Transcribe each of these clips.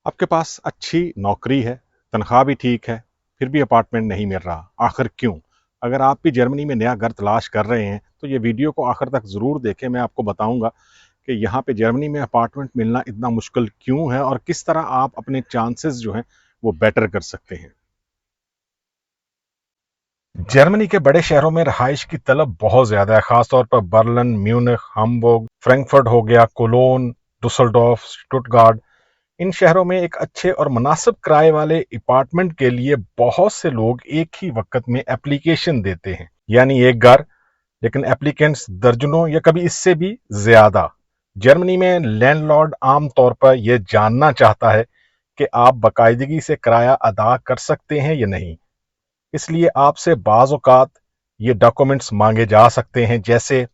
आपके पास अच्छी नौकरी है, तनख्वाह भी ठीक है, फिर भी अपार्टमेंट नहीं मिल रहा, आखिर क्यों? अगर आप भी जर्मनी में नया घर तलाश कर रहे हैं तो ये वीडियो को आखिर तक ज़रूर देखें। मैं आपको बताऊंगा कि यहाँ पे जर्मनी में अपार्टमेंट मिलना इतना मुश्किल क्यों है और किस तरह आप अपने चांसेस जो हैं वो बेटर कर सकते हैं। जर्मनी के बड़े शहरों में रहाइश की तलब बहुत ज़्यादा है, खासतौर पर बर्लिन, म्यूनिख, हाम्बुर्ग, फ्रैंकफर्ट हो गया, कोलोन, डुसलडॉर्फ, स्टुटगार्ट। इन शहरों में एक अच्छे और मुनासिब किराए वाले अपार्टमेंट के लिए बहुत से लोग एक ही वक्त में एप्लीकेशन देते हैं, यानी एक घर, लेकिन एप्लीकेंट्स दर्जनों या कभी इससे भी ज्यादा। जर्मनी में लैंडलॉर्ड आमतौर पर यह जानना चाहता है कि आप बाकायदगी से किराया अदा कर सकते हैं या नहीं, इसलिए आपसे बाज़ औक़ात ये डॉक्यूमेंट्स मांगे जा सकते हैं, जैसे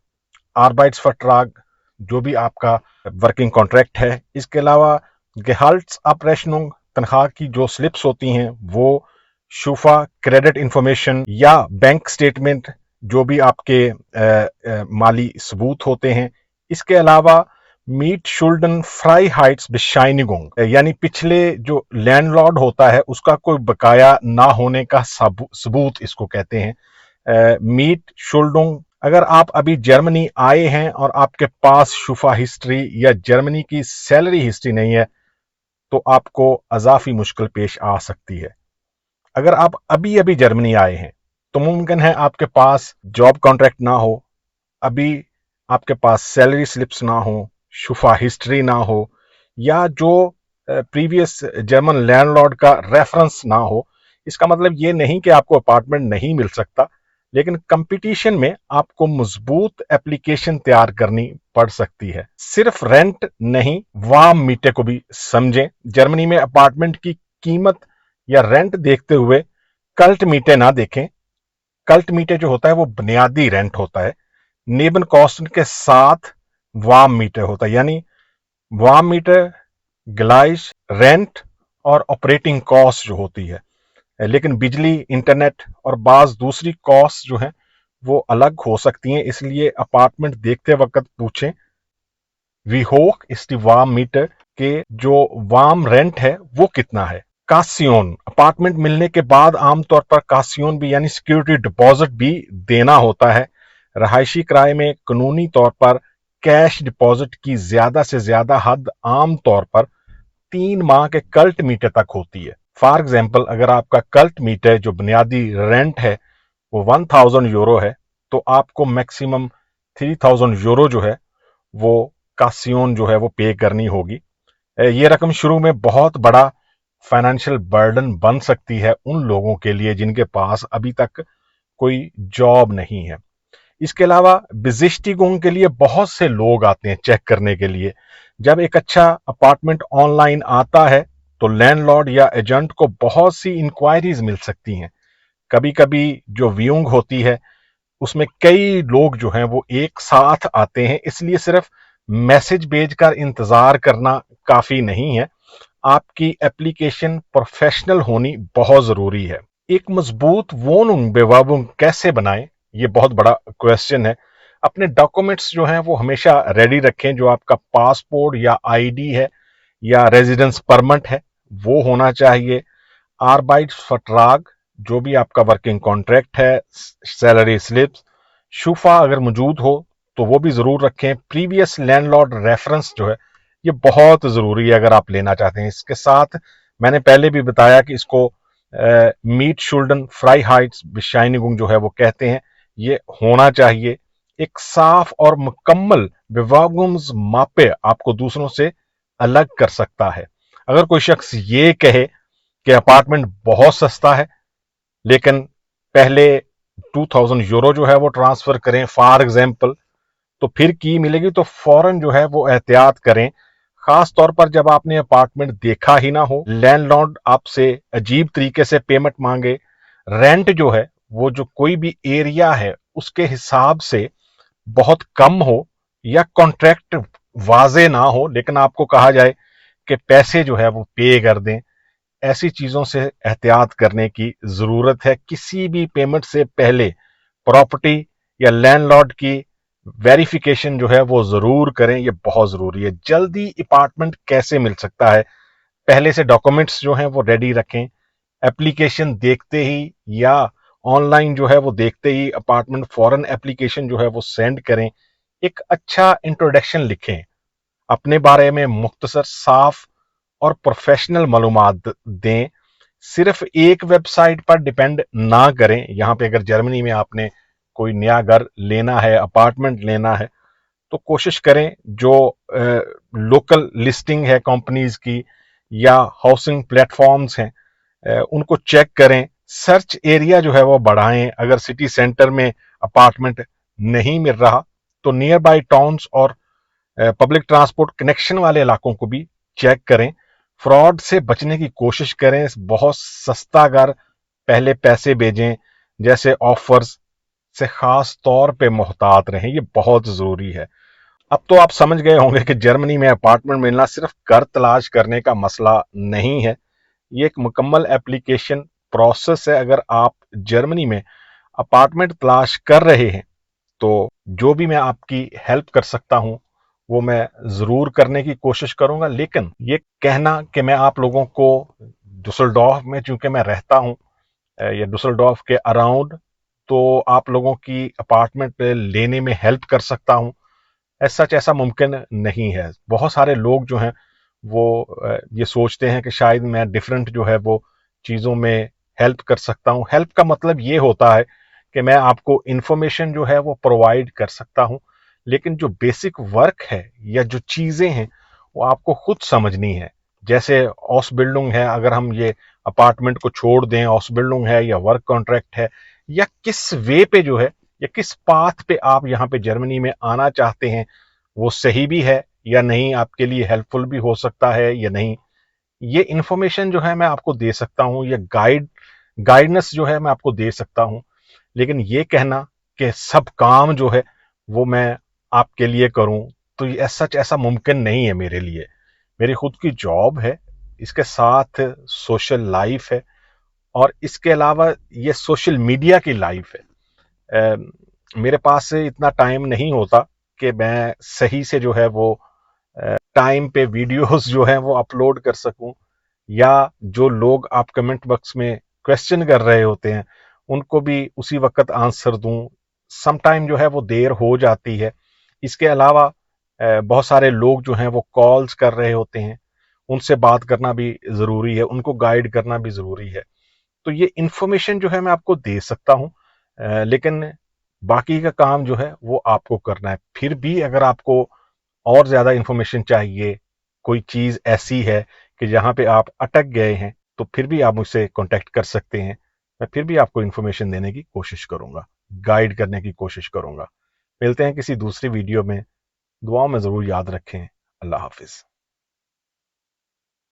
आर्बाइट्सवर्ट्राग, जो भी आपका वर्किंग कॉन्ट्रैक्ट है। इसके अलावा गेहाल्ट्स ऑपरेशनों, तनख्वाह की जो स्लिप्स होती हैं वो, शूफा क्रेडिट इंफॉर्मेशन या बैंक स्टेटमेंट, जो भी आपके माली सबूत होते हैं। इसके अलावा मीट शुल्डन फ्राई हाइट्स बिशाइनिगुंग, यानी पिछले जो लैंडलॉर्ड होता है उसका कोई बकाया ना होने का सबूत इसको कहते हैं, मीट शुल्डुंग। अगर आप अभी जर्मनी आए हैं और आपके पास शुफा हिस्ट्री या जर्मनी की सैलरी हिस्ट्री नहीं है तो आपको अजाफी मुश्किल पेश आ सकती है। अगर आप अभी अभी जर्मनी आए हैं तो मुमकिन है आपके पास जॉब कॉन्ट्रैक्ट ना हो, अभी आपके पास सैलरी स्लिप्स ना हो, शुफा हिस्ट्री ना हो, या जो प्रीवियस जर्मन लैंडलॉर्ड का रेफरेंस ना हो। इसका मतलब ये नहीं कि आपको अपार्टमेंट नहीं मिल सकता, लेकिन कंपटीशन में आपको मजबूत एप्लीकेशन तैयार करनी पड़ सकती है। सिर्फ रेंट नहीं, वार्म मीटे को भी समझें। जर्मनी में अपार्टमेंट की कीमत या रेंट देखते हुए कल्ट मीटे ना देखें। कल्ट मीटे जो होता है वो बुनियादी रेंट होता है, नेबन कॉस्ट के साथ वार्म मीटर होता है, यानी वार्म मीटर ग्लाइश रेंट और ऑपरेटिंग कॉस्ट जो होती है। लेकिन बिजली, इंटरनेट और बाज दूसरी कॉस्ट जो है वो अलग हो सकती हैं, इसलिए अपार्टमेंट देखते वक्त पूछें वी होक इस वार्म मीटर के जो वार्म रेंट है वो कितना है। कासियोन, अपार्टमेंट मिलने के बाद आमतौर पर कासियोन भी यानी सिक्योरिटी डिपॉजिट भी देना होता है। रहायशी किराए में कानूनी तौर पर कैश डिपॉजिट की ज्यादा से ज्यादा हद आमतौर पर 3 माह के कल्ट मीटर तक होती है। फॉर एग्जाम्पल, अगर आपका कल्ट मीटर जो बुनियादी रेंट है वो 1000 यूरो है तो आपको मैक्सिमम 3000 यूरो जो है वो कासियोन जो है वो पे करनी होगी। ये रकम शुरू में बहुत बड़ा फाइनेंशियल बर्डन बन सकती है उन लोगों के लिए जिनके पास अभी तक कोई जॉब नहीं है। इसके अलावा बिजिस्टिगोंग के लिए बहुत से लोग आते हैं चेक करने के लिए। जब एक अच्छा अपार्टमेंट ऑनलाइन आता है तो लैंडलॉर्ड या एजेंट को बहुत सी इंक्वायरीज मिल सकती हैं। कभी कभी जो व्यूइंग होती है उसमें कई लोग जो हैं वो एक साथ आते हैं, इसलिए सिर्फ मैसेज भेजकर इंतजार करना काफी नहीं है। आपकी एप्लीकेशन प्रोफेशनल होनी बहुत जरूरी है। एक मजबूत वोनुंग बेवाबुंग कैसे बनाएं, ये बहुत बड़ा क्वेश्चन है। अपने डॉक्यूमेंट्स जो हैं वो हमेशा रेडी रखें। जो आपका पासपोर्ट या आईडी है या रेजिडेंस परमिट है वो होना चाहिए। आर्बाइट्सवर्ट्राग, जो भी आपका वर्किंग कॉन्ट्रैक्ट है, सैलरी स्लिप्स, शूफा अगर मौजूद हो तो वो भी जरूर रखें। प्रीवियस लैंडलॉर्ड रेफरेंस जो है ये बहुत जरूरी है अगर आप लेना चाहते हैं। इसके साथ मैंने पहले भी बताया कि इसको मीट शुल्डन फ्राई हाइट्स बिशाइनिगुंग जो है वो कहते हैं, ये होना चाहिए। एक साफ और मुकम्मल विवागुम्स मापे आपको दूसरों से अलग कर सकता है। अगर कोई शख्स ये कहे कि अपार्टमेंट बहुत सस्ता है लेकिन पहले 2000 यूरो जो है वो ट्रांसफर करें फॉर एग्जाम्पल, तो फिर की मिलेगी, तो फौरन जो है वो एहतियात करें। खास तौर पर जब आपने अपार्टमेंट देखा ही ना हो, लैंडलॉर्ड आपसे अजीब तरीके से पेमेंट मांगे, रेंट जो है वो जो कोई भी एरिया है उसके हिसाब से बहुत कम हो, या कॉन्ट्रैक्ट वाजे ना हो लेकिन आपको कहा जाए कि पैसे जो है वो पे कर दें, ऐसी चीजों से एहतियात करने की जरूरत है। किसी भी पेमेंट से पहले प्रॉपर्टी या लैंडलॉर्ड की वेरिफिकेशन जो है वो जरूर करें, ये बहुत जरूरी है। जल्दी अपार्टमेंट कैसे मिल सकता है? पहले से डॉक्यूमेंट्स जो हैं वो रेडी रखें। एप्लीकेशन देखते ही या ऑनलाइन जो है वो देखते ही अपार्टमेंट फॉरन एप्लीकेशन जो है वो सेंड करें। एक अच्छा इंट्रोडक्शन लिखें, अपने बारे में मुख्तसर, साफ और प्रोफेशनल मालूमात दें। सिर्फ एक वेबसाइट पर डिपेंड ना करें। यहाँ पे अगर जर्मनी में आपने कोई नया घर लेना है, अपार्टमेंट लेना है, तो कोशिश करें जो लोकल लिस्टिंग है कंपनीज की या हाउसिंग प्लेटफॉर्म्स हैं, उनको चेक करें। सर्च एरिया जो है वो बढ़ाएं। अगर सिटी सेंटर में अपार्टमेंट नहीं मिल रहा तो नियर बाई टाउन्स और पब्लिक ट्रांसपोर्ट कनेक्शन वाले इलाकों को भी चेक करें। फ्रॉड से बचने की कोशिश करें। बहुत सस्ता घर पहले पैसे भेजें जैसे ऑफर्स से खास तौर पे मोहतात रहें, ये बहुत जरूरी है। अब तो आप समझ गए होंगे कि जर्मनी में अपार्टमेंट मिलना सिर्फ घर तलाश करने का मसला नहीं है, ये एक मुकम्मल एप्लीकेशन प्रोसेस है। अगर आप जर्मनी में अपार्टमेंट तलाश कर रहे हैं तो जो भी मैं आपकी हेल्प कर सकता हूं वो मैं जरूर करने की कोशिश करूंगा। लेकिन ये कहना कि मैं आप लोगों को डुसलडॉर्फ में चूंकि मैं रहता हूं या डुसलडॉर्फ के अराउंड, तो आप लोगों की अपार्टमेंट लेने में हेल्प कर सकता हूं, ऐसा मुमकिन नहीं है। बहुत सारे लोग जो हैं वो ये सोचते हैं कि शायद मैं डिफरेंट जो है वो चीज़ों में हेल्प कर सकता हूं। हेल्प का मतलब ये होता है कि मैं आपको इंफॉर्मेशन जो है वो प्रोवाइड कर सकता हूं, लेकिन जो बेसिक वर्क है या जो चीज़ें हैं वो आपको खुद समझनी है। जैसे ऑसबिल्डिंग है, अगर हम ये अपार्टमेंट को छोड़ दें, ऑसबिल्डिंग है या वर्क कॉन्ट्रैक्ट है, या किस वे पे जो है या किस पाथ पे आप यहाँ पे जर्मनी में आना चाहते हैं, वो सही भी है या नहीं, आपके लिए हेल्पफुल भी हो सकता है या नहीं, ये इंफॉर्मेशन जो है मैं आपको दे सकता हूँ। ये गाइडेंस जो है मैं आपको दे सकता हूँ। लेकिन ये कहना कि सब काम जो है वो मैं आपके लिए करूं, तो ये सच ऐसा मुमकिन नहीं है मेरे लिए। मेरी खुद की जॉब है, इसके साथ सोशल लाइफ है, और इसके अलावा ये सोशल मीडिया की लाइफ है। मेरे पास से इतना टाइम नहीं होता कि मैं सही से जो है वो टाइम पे वीडियोस जो हैं वो अपलोड कर सकूं, या जो लोग आप कमेंट बॉक्स में क्वेश्चन कर रहे होते हैं उनको भी उसी वक्त आंसर दूं। सम टाइम जो है वो देर हो जाती है। इसके अलावा बहुत सारे लोग जो हैं वो कॉल्स कर रहे होते हैं, उनसे बात करना भी ज़रूरी है, उनको गाइड करना भी ज़रूरी है। तो ये इन्फॉर्मेशन जो है मैं आपको दे सकता हूँ, लेकिन बाकी का काम जो है वो आपको करना है। फिर भी अगर आपको और ज़्यादा इन्फॉर्मेशन चाहिए, कोई चीज़ ऐसी है कि जहाँ पे आप अटक गए हैं, तो फिर भी आप मुझसे कांटेक्ट कर सकते हैं। मैं फिर भी आपको इन्फॉर्मेशन देने की कोशिश करूँगा, गाइड करने की कोशिश करूँगा। मिलते हैं किसी दूसरी वीडियो में। दुआओं में ज़रूर याद रखें। अल्लाह हाफिज़।